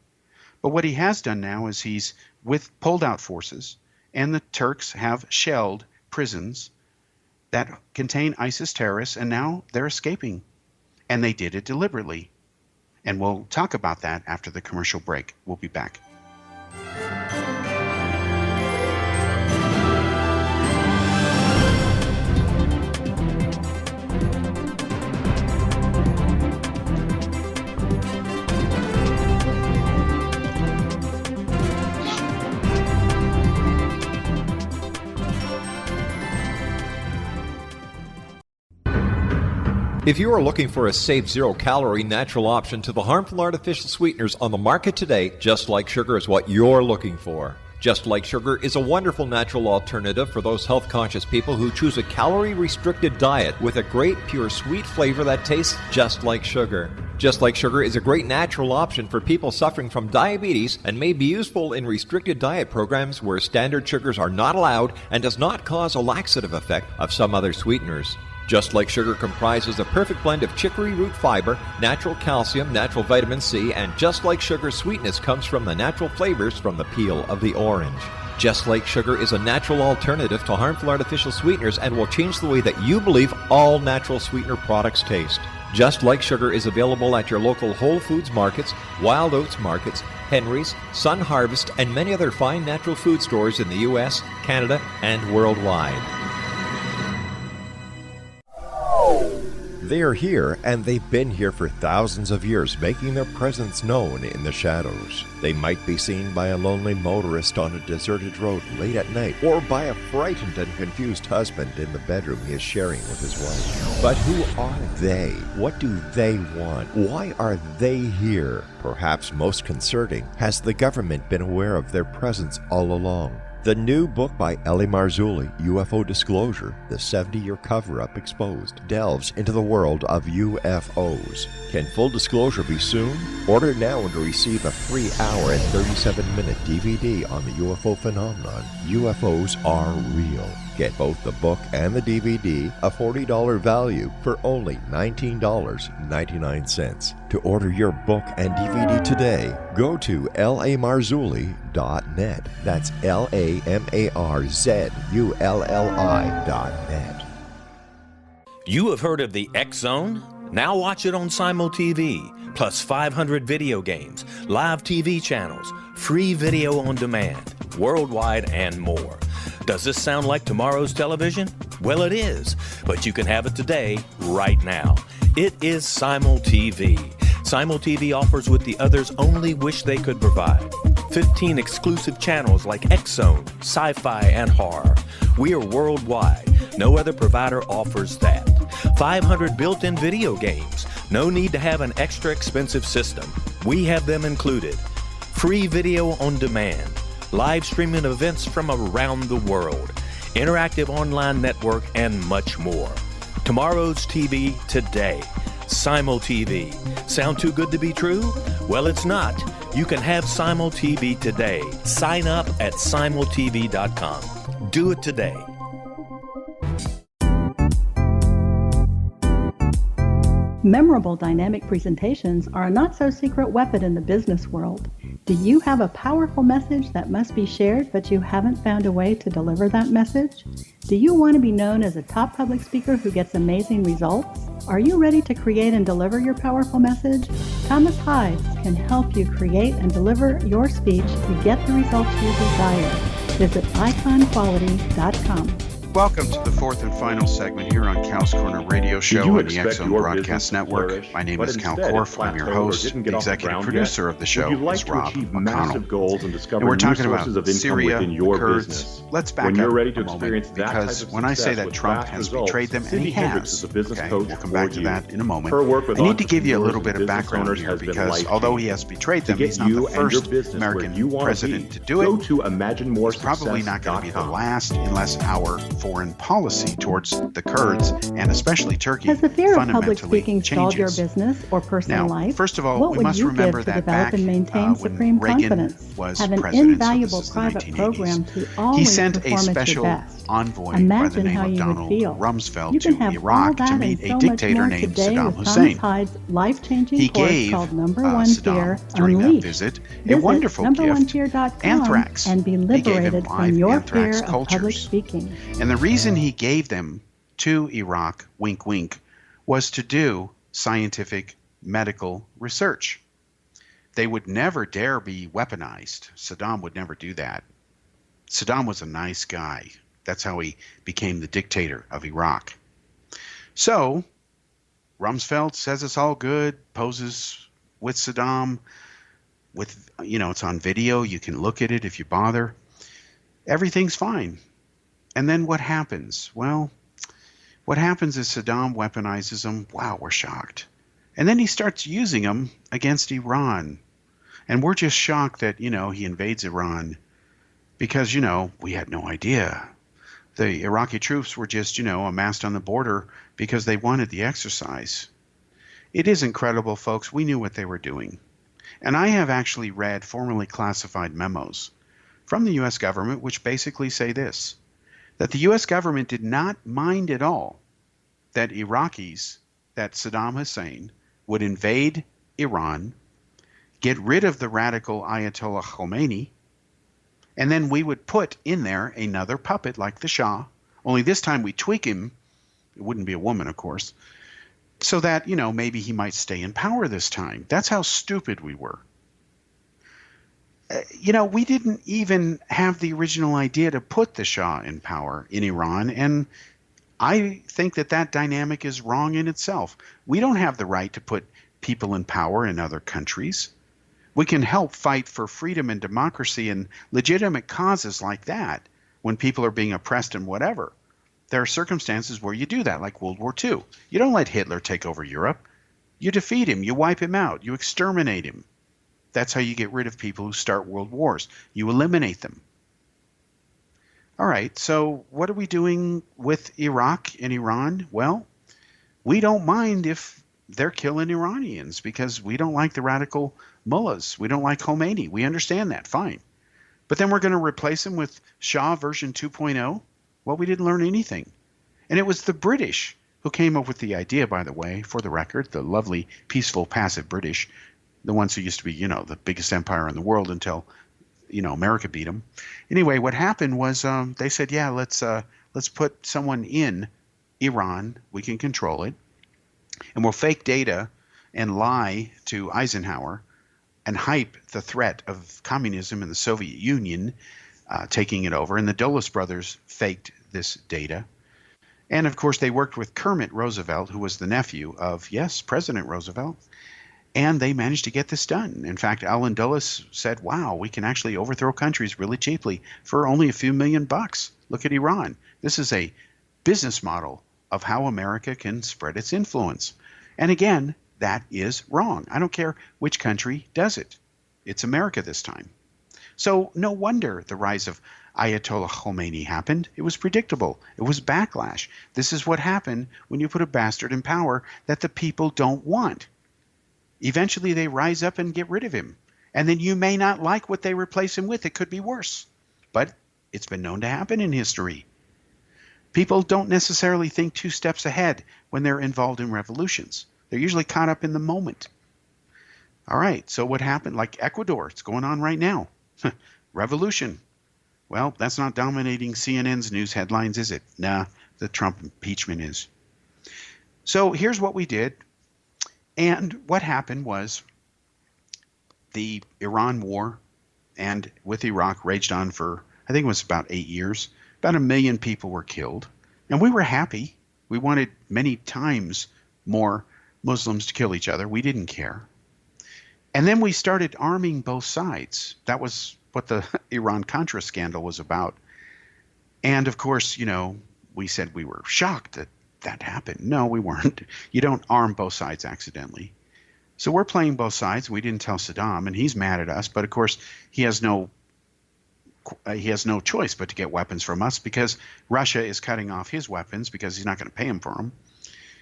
But what he has done now is he's pulled out forces, and the Turks have shelled prisons that contain ISIS terrorists, and now they're escaping. And they did it deliberately. And we'll talk about that after the commercial break. We'll be back. If you are looking for a safe, zero-calorie natural option to the harmful artificial sweeteners on the market today, Just Like Sugar is what you're looking for. Just Like Sugar is a wonderful natural alternative for those health-conscious people who choose a calorie-restricted diet with a great, pure, sweet flavor that tastes just like sugar. Just Like Sugar is a great natural option for people suffering from diabetes and may be useful in restricted diet programs where standard sugars are not allowed and does not cause a laxative effect of some other sweeteners. Just Like Sugar comprises a perfect blend of chicory root fiber, natural calcium, natural vitamin C, and Just Like Sugar's sweetness comes from the natural flavors from the peel of the orange. Just Like Sugar is a natural alternative to harmful artificial sweeteners and will change the way that you believe all natural sweetener products taste. Just Like Sugar is available at your local Whole Foods markets, Wild Oats markets, Henry's, Sun Harvest, and many other fine natural food stores in the U.S., Canada, and worldwide. They are here, and they've been here for thousands of years, making their presence known in the shadows. They might be seen by a lonely motorist on a deserted road late at night, or by a frightened and confused husband in the bedroom he is sharing with his wife. But who are they? What do they want? Why are they here? Perhaps most concerning, has the government been aware of their presence all along? The new book by Ellie Marzulli, UFO Disclosure, The 70-Year Cover-Up Exposed, delves into the world of UFOs. Can full disclosure be soon? Order now and receive a free hour and 37-minute DVD on the UFO phenomenon. UFOs are real. Get both the book and the DVD, a $40 value, for only $19.99. To order your book and DVD today, go to lamarzulli.net. That's LAMARZULLI.net. You have heard of the X Zone? Now watch it on Simul TV, plus 500 video games, live TV channels, free video on demand, worldwide, and more. Does this sound like tomorrow's television? Well, it is, but you can have it today, right now. It is Simul TV. Simul TV offers what the others only wish they could provide. 15 exclusive channels like X-Zone, Sci-Fi, and Horror. We are worldwide. No other provider offers that. 500 built-in video games. No need to have an extra expensive system. We have them included. Free video on demand. Live streaming events from around the world, interactive online network, and much more. Tomorrow's TV today. Simul TV. Sound too good to be true? Well, it's not. You can have Simul TV today. Sign up at simultv.com. Do it today. Memorable dynamic presentations are a not-so-secret weapon in the business world. Do you have a powerful message that must be shared, but you haven't found a way to deliver that message? Do you want to be known as a top public speaker who gets amazing results? Are you ready to create and deliver your powerful message? Thomas Hives can help you create and deliver your speech to get the results you desire. Visit iconquality.com. Welcome to the fourth and final segment here on Cal's Corner Radio Show on the X-Zone Broadcast Network. My name is Kal Korff. I'm your host. The executive producer of the show is Rob McConnell. And we're talking about Syria, Kurds. Let's back up a moment, because when I say that Trump has betrayed them, and he has, okay, we'll come back to that in a moment. I need to give you a little bit of background here, because although he has betrayed them, he's not the first American president to do it. He's probably not going to be the last, unless our foreign policy towards the Kurds, and especially Turkey, Has the fear of public fundamentally speaking stalled your changes. business or personal Now, life? first of all, What we would must you remember give to that develop back and maintain when supreme Reagan confidence? was Have an president, invaluable so this is the private 1980s, program to he always sent a perform at your special best. envoy by the Imagine name how of you would Donald feel. Rumsfeld You can to have all Iraq that to and meet so a much dictator more named today Saddam with Hussein. Thomas Hyde's life-changing He course gave called Number One Fear Saddam, during that Unleashed. visit, a Visit wonderful gift, numberoneFear.com anthrax. and be He gave him liberated live from your anthrax fear of public cultures. speaking. And the reason he gave them to Iraq, wink wink, was to do scientific medical research. They would never dare be weaponized. Saddam would never do that. Saddam was a nice guy. That's how he became the dictator of Iraq. So Rumsfeld says it's all good, poses with Saddam, with, it's on video. You can look at it if you bother. Everything's fine. And then what happens? Well, what happens is Saddam weaponizes them. Wow, we're shocked. And then he starts using them against Iran. And we're just shocked that, he invades Iran because, we had no idea. The Iraqi troops were just, amassed on the border because they wanted the exercise. It is incredible, folks. We knew what they were doing. And I have actually read formerly classified memos from the U.S. government which basically say this, that the U.S. government did not mind at all that Iraqis, that Saddam Hussein, would invade Iran, get rid of the radical Ayatollah Khomeini, and then we would put in there another puppet like the Shah, only this time we tweak him, it wouldn't be a woman, of course, so that, maybe he might stay in power this time. That's how stupid we were. We didn't even have the original idea to put the Shah in power in Iran, and I think that dynamic is wrong in itself. We don't have the right to put people in power in other countries. We can help fight for freedom and democracy and legitimate causes like that when people are being oppressed and whatever. There are circumstances where you do that, like World War II. You don't let Hitler take over Europe. You defeat him. You wipe him out. You exterminate him. That's how you get rid of people who start world wars. You eliminate them. All right, so what are we doing with Iraq and Iran? Well, we don't mind if they're killing Iranians because we don't like the radical mullahs. We don't like Khomeini. We understand that, fine. But then we're going to replace him with Shah version 2.0? Well, we didn't learn anything. And it was the British who came up with the idea, by the way, for the record, the lovely, peaceful, passive British, the ones who used to be, the biggest empire in the world until, America beat them. Anyway, what happened was they said, yeah, let's put someone in Iran. We can control it. And we'll fake data and lie to Eisenhower and hype the threat of communism in the Soviet Union taking it over. And the Dulles brothers faked this data. And of course, they worked with Kermit Roosevelt, who was the nephew of, yes, President Roosevelt. And they managed to get this done. In fact, Allen Dulles said, wow, we can actually overthrow countries really cheaply for only a few $1,000,000. Look at Iran. This is a business model of how America can spread its influence. And again, that is wrong. I don't care which country does it. It's America this time. So no wonder the rise of Ayatollah Khomeini happened. It was predictable. It was backlash. This is what happened when you put a bastard in power that the people don't want. Eventually they rise up and get rid of him. And then you may not like what they replace him with. It could be worse. But it's been known to happen in history. People don't necessarily think 2 steps ahead when they're involved in revolutions. They're usually caught up in the moment. All right, so what happened? Like Ecuador, it's going on right now. Revolution. Well, that's not dominating CNN's news headlines, is it? Nah, the Trump impeachment is. So here's what we did. And what happened was the Iran war and with Iraq raged on for, I think it was about 8 years. About 1 million people were killed. And we were happy. We wanted many times more Muslims to kill each other. We didn't care. And then we started arming both sides. That was what the Iran-Contra scandal was about. And of course, we said we were shocked that that happened. No, we weren't. You don't arm both sides accidentally. So we're playing both sides. We didn't tell Saddam, and he's mad at us. But of course, he has no choice but to get weapons from us because Russia is cutting off his weapons because he's not going to pay him for them.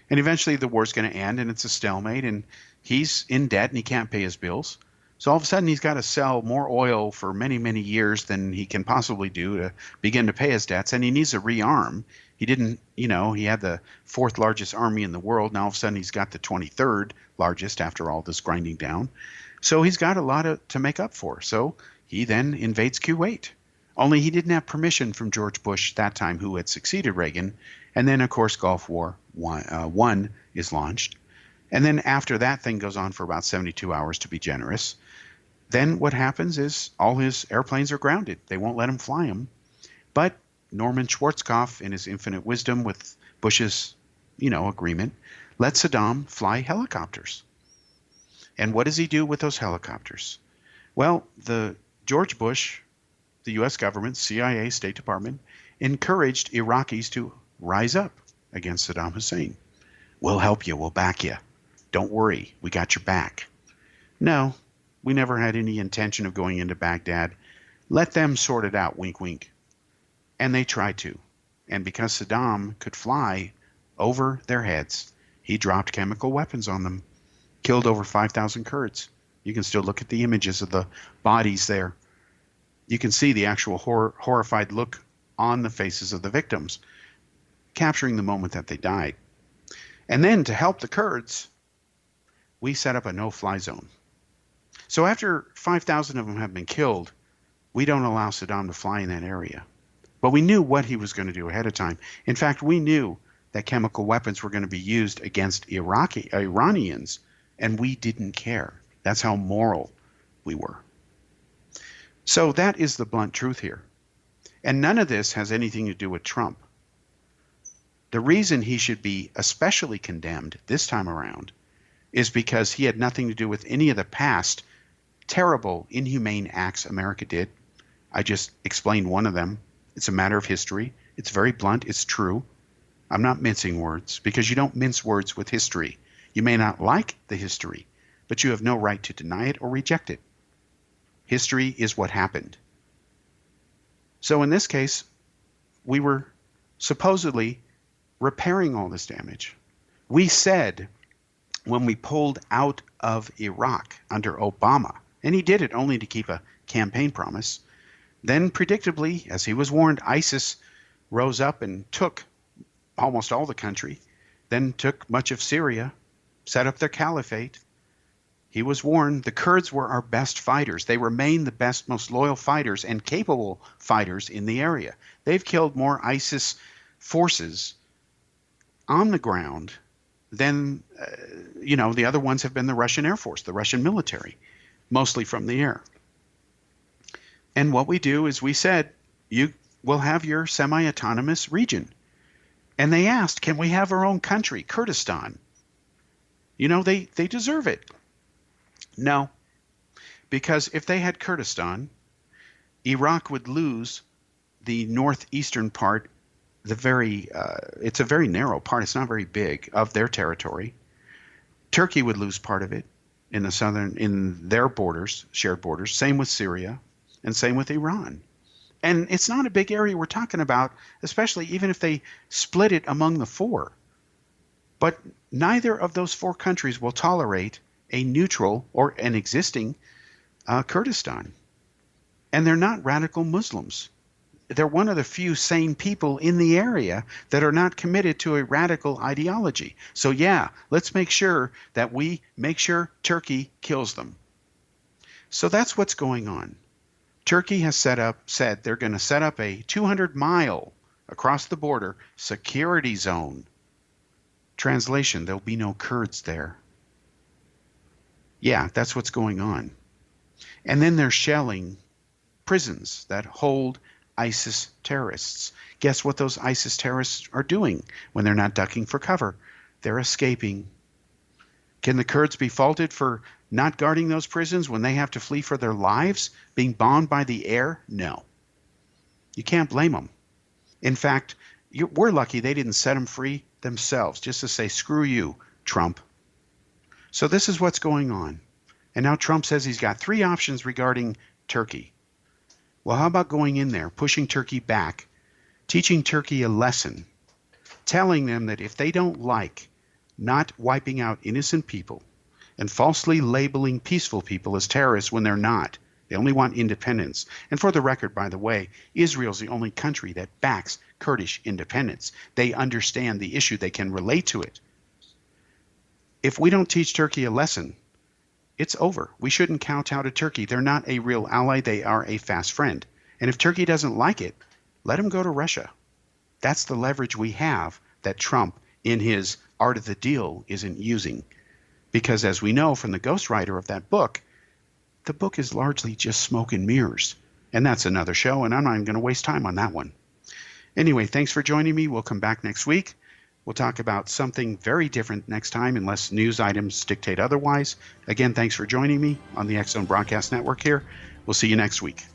And eventually the war's going to end, and it's a stalemate, and he's in debt, and he can't pay his bills. So all of a sudden, he's got to sell more oil for many, many years than he can possibly do to begin to pay his debts, and he needs to rearm. He didn't, he had the 4th largest army in the world. Now all of a sudden, he's got the 23rd largest after all this grinding down. So he's got a lot to make up for. So he then invades Kuwait. Only he didn't have permission from George Bush that time, who had succeeded Reagan. And then, of course, Gulf War I is launched. And then after that thing goes on for about 72 hours, to be generous. Then what happens is all his airplanes are grounded. They won't let him fly them. But Norman Schwarzkopf, in his infinite wisdom with Bush's, agreement, let Saddam fly helicopters. And what does he do with those helicopters? Well, the George Bush, the U.S. government, CIA, State Department, encouraged Iraqis to rise up against Saddam Hussein. We'll help you. We'll back you. Don't worry. We got your back. No, we never had any intention of going into Baghdad. Let them sort it out, wink, wink. And they tried to. And because Saddam could fly over their heads, he dropped chemical weapons on them, killed over 5,000 Kurds. You can still look at the images of the bodies there. You can see the actual horrified look on the faces of the victims, capturing the moment that they died. And then to help the Kurds, we set up a no-fly zone. So after 5,000 of them have been killed, we don't allow Saddam to fly in that area. But we knew what he was going to do ahead of time. In fact, we knew that chemical weapons were going to be used against Iranians, and we didn't care. That's how moral we were. So that is the blunt truth here. And none of this has anything to do with Trump. The reason he should be especially condemned this time around is because he had nothing to do with any of the past terrible, inhumane acts America did. I just explained one of them. It's a matter of history. It's very blunt. It's true. I'm not mincing words because you don't mince words with history. You may not like the history, but you have no right to deny it or reject it. History is what happened. So in this case, we were supposedly repairing all this damage. We said when we pulled out of Iraq under Obama, and he did it only to keep a campaign promise, then predictably, as he was warned, ISIS rose up and took almost all the country, then took much of Syria, set up their caliphate. He was warned the Kurds were our best fighters. They remain the best, most loyal fighters and capable fighters in the area. They've killed more ISIS forces on the ground than, the other ones have been the Russian Air Force, the Russian military, mostly from the air. And what we do is we said, you will have your semi-autonomous region. And they asked, can we have our own country, Kurdistan? They deserve it. No, because if they had Kurdistan, Iraq would lose the northeastern part, it's a very narrow part, it's not very big, of their territory. Turkey would lose part of it in their borders, shared borders, same with Syria, and same with Iran. And it's not a big area we're talking about, especially even if they split it among the four. But neither of those four countries will tolerate a neutral or an existing Kurdistan. And they're not radical Muslims. They're one of the few sane people in the area that are not committed to a radical ideology. So yeah, let's make sure that we make sure Turkey kills them. So that's what's going on. Turkey has said they're going to set up a 200-mile across the border security zone. Translation, there'll be no Kurds there. Yeah, that's what's going on. And then they're shelling prisons that hold ISIS terrorists. Guess what those ISIS terrorists are doing when they're not ducking for cover? They're escaping. Can the Kurds be faulted for not guarding those prisons when they have to flee for their lives, being bombed by the air? No. You can't blame them. In fact, we're lucky they didn't set them free themselves, just to say, screw you, Trump. So this is what's going on. And now Trump says he's got 3 options regarding Turkey. Well, how about going in there, pushing Turkey back, teaching Turkey a lesson, telling them that if they don't like not wiping out innocent people and falsely labeling peaceful people as terrorists when they're not, they only want independence. And for the record, by the way, Israel's the only country that backs Kurdish independence. They understand the issue. They can relate to it. If we don't teach Turkey a lesson, it's over. We shouldn't kowtow to Turkey. They're not a real ally. They are a fast friend. And if Turkey doesn't like it, let them go to Russia. That's the leverage we have that Trump, in his art of the deal, isn't using. Because as we know from the ghostwriter of that book, the book is largely just smoke and mirrors. And that's another show, and I'm not even going to waste time on that one. Anyway, thanks for joining me. We'll come back next week. We'll talk about something very different next time unless news items dictate otherwise. Again, thanks for joining me on the X Zone Broadcast Network here. We'll see you next week.